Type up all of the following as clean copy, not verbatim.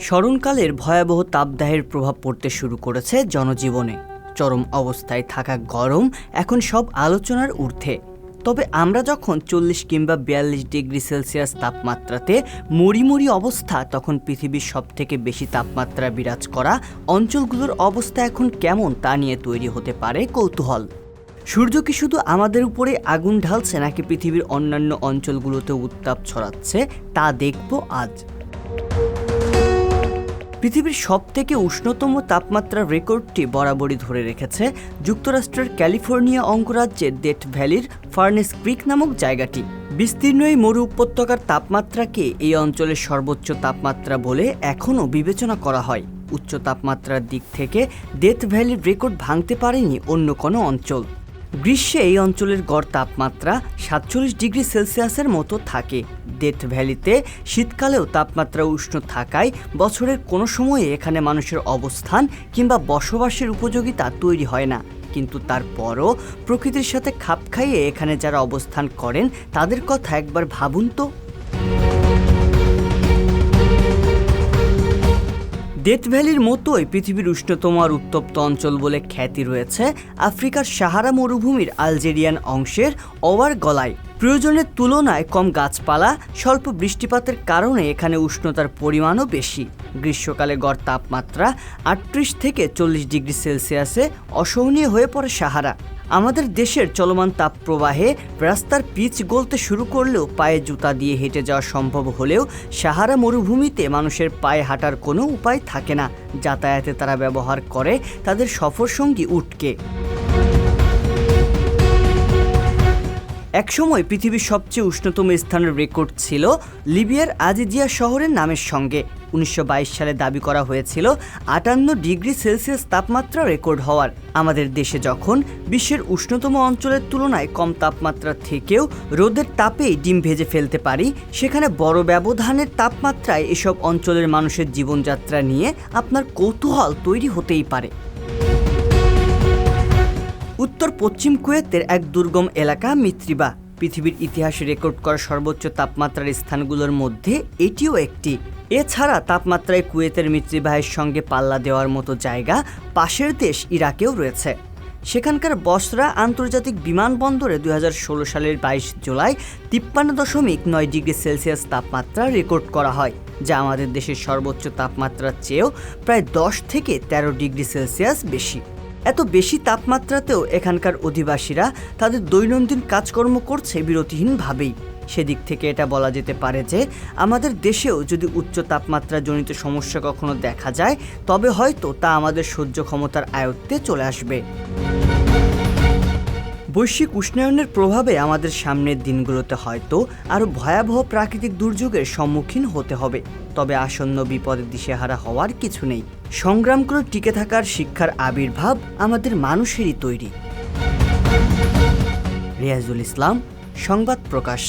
স্মরণকালের ভয়াবহ তাপদাহের প্রভাব পড়তে শুরু করেছে জনজীবনে। চরম অবস্থায় থাকা গরম এখন সব আলোচনার ঊর্ধ্বে। তবে আমরা যখন 40 কিংবা 42 ডিগ্রি সেলসিয়াস তাপমাত্রাতে মরিমরি অবস্থা, তখন পৃথিবীর সবথেকে বেশি তাপমাত্রা বিরাজ করা অঞ্চলগুলোর অবস্থা এখন কেমন তা নিয়ে তৈরি হতে পারে কৌতূহল। সূর্য কি শুধু আমাদের উপরে আগুন ঢালছে, নাকি পৃথিবীর অন্যান্য অঞ্চলগুলোতে উত্তাপ ছড়াচ্ছে, তা দেখব আজ। পৃথিবীর সবথেকে উষ্ণতম তাপমাত্রার রেকর্ডটি বরাবরই ধরে রেখেছে যুক্তরাষ্ট্রের ক্যালিফোর্নিয়া অঙ্গরাজ্যের ডেথ ভ্যালির ফার্নেস ক্রিক নামক জায়গাটি। বিস্তীর্ণ এই মরু উপত্যকার তাপমাত্রাকে এই অঞ্চলের সর্বোচ্চ তাপমাত্রা বলে এখনও বিবেচনা করা হয়। উচ্চ তাপমাত্রার দিক থেকে ডেথ ভ্যালির রেকর্ড ভাঙতে পারেনি অন্য কোনো অঞ্চল। গ্রীষ্মে এই অঞ্চলের গড় তাপমাত্রা 47 ডিগ্রি সেলসিয়াসের মতো থাকে। ডেথ ভ্যালিতে শীতকালেও তাপমাত্রা উষ্ণ থাকায় বছরের কোনো সময়ে এখানে মানুষের অবস্থান কিংবা বসবাসের উপযোগিতা তৈরি হয় না। কিন্তু তারপরও প্রকৃতির সাথে খাপ খাইয়ে এখানে যারা অবস্থান করেন তাদের কথা একবার ভাবুন তো। ডেথ ভ্যালির মতোই পৃথিবীর উষ্ণতম আর উত্তপ্ত অঞ্চল বলে খ্যাতি রয়েছে আফ্রিকার সাহারা মরুভূমির আলজেরিয়ান অংশের ওয়ার গলায়। প্রয়োজনের তুলনায় কম গাছপালা, স্বল্প বৃষ্টিপাতের কারণে এখানে উষ্ণতার পরিমাণও বেশি। গ্রীষ্মকালে গড় তাপমাত্রা 38 থেকে 40 ডিগ্রি সেলসিয়াসে অসহনীয় হয়ে পড়ে সাহারা। আমাদের দেশের চলমান তাপপ্রবাহে রাস্তার পিচ গলতে শুরু করলেও পায়ে জুতা দিয়ে হেঁটে যাওয়া সম্ভব হলেও সাহারা মরুভূমিতে মানুষের পায়ে হাঁটার কোনো উপায় থাকে না। যাতায়াতে তারা ব্যবহার করে তাদের সফরসঙ্গী উটকে। একসময় পৃথিবীর সবচেয়ে উষ্ণতম স্থানের রেকর্ড ছিল লিবিয়ার আজিজিয়া শহরের নামের সঙ্গে। 1922 সালে দাবি করা হয়েছিল 58 ডিগ্রি সেলসিয়াস তাপমাত্রা রেকর্ড হওয়ার। আমাদের দেশে যখন বিশ্বের উষ্ণতম অঞ্চলের তুলনায় কম তাপমাত্রা থেকেও রোদের তাপেই ডিম ভেজে ফেলতে পারি, সেখানে বড় ব্যবধানের তাপমাত্রায় এসব অঞ্চলের মানুষের জীবনযাত্রা নিয়ে আপনার কৌতূহল তৈরি হতেই পারে। উত্তর পশ্চিম কুয়েতের এক দুর্গম এলাকা মিত্রিবা পৃথিবীর ইতিহাসে রেকর্ড করা সর্বোচ্চ তাপমাত্রার স্থানগুলোর মধ্যে এটিও একটি। এছাড়া তাপমাত্রায় কুয়েতের মিত্রিবাহের সঙ্গে পাল্লা দেওয়ার মতো জায়গা পাশের দেশ ইরাকেও রয়েছে। সেখানকার বসরা আন্তর্জাতিক বিমানবন্দরে 2016 সালের 22 জুলাই 53.9 ডিগ্রি সেলসিয়াস তাপমাত্রা রেকর্ড করা হয়, যা আমাদের দেশের সর্বোচ্চ তাপমাত্রার চেয়েও প্রায় 10 থেকে 13 ডিগ্রি সেলসিয়াস বেশি। এত বেশি তাপমাত্রাতেও এখানকার অধিবাসীরা তাদের দৈনন্দিন কাজকর্ম করছে বিরতিহীনভাবেই। সেদিক থেকে এটা বলা যেতে পারে যে আমাদের দেশেও যদি উচ্চ তাপমাত্রাজনিত সমস্যা কখনো দেখা যায়, তবে হয়তো তা আমাদের সহ্য ক্ষমতার আয়ত্তে চলে আসবে। বৈশ্বিক উষ্ণায়নের প্রভাবে আমাদের সামনের দিনগুলোতে হয়তো আরও ভয়াবহ প্রাকৃতিক দুর্যোগের সম্মুখীন হতে হবে। তবে আসন্ন বিপদে দিশেহারা হওয়ার কিছু নেই। সংগ্রাম করে টিকে থাকার শিক্ষার আবির্ভাব আমাদের মানুষেরই তৈরি। রিয়াজুল ইসলাম, সংবাদ প্রকাশ।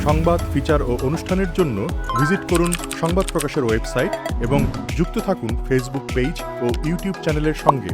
সংবাদ, ফিচার ও অনুষ্ঠানের জন্য ভিজিট করুন সংবাদ প্রকাশের ওয়েবসাইট এবং যুক্ত থাকুন ফেসবুক পেজ ও ইউটিউব চ্যানেলের সঙ্গে।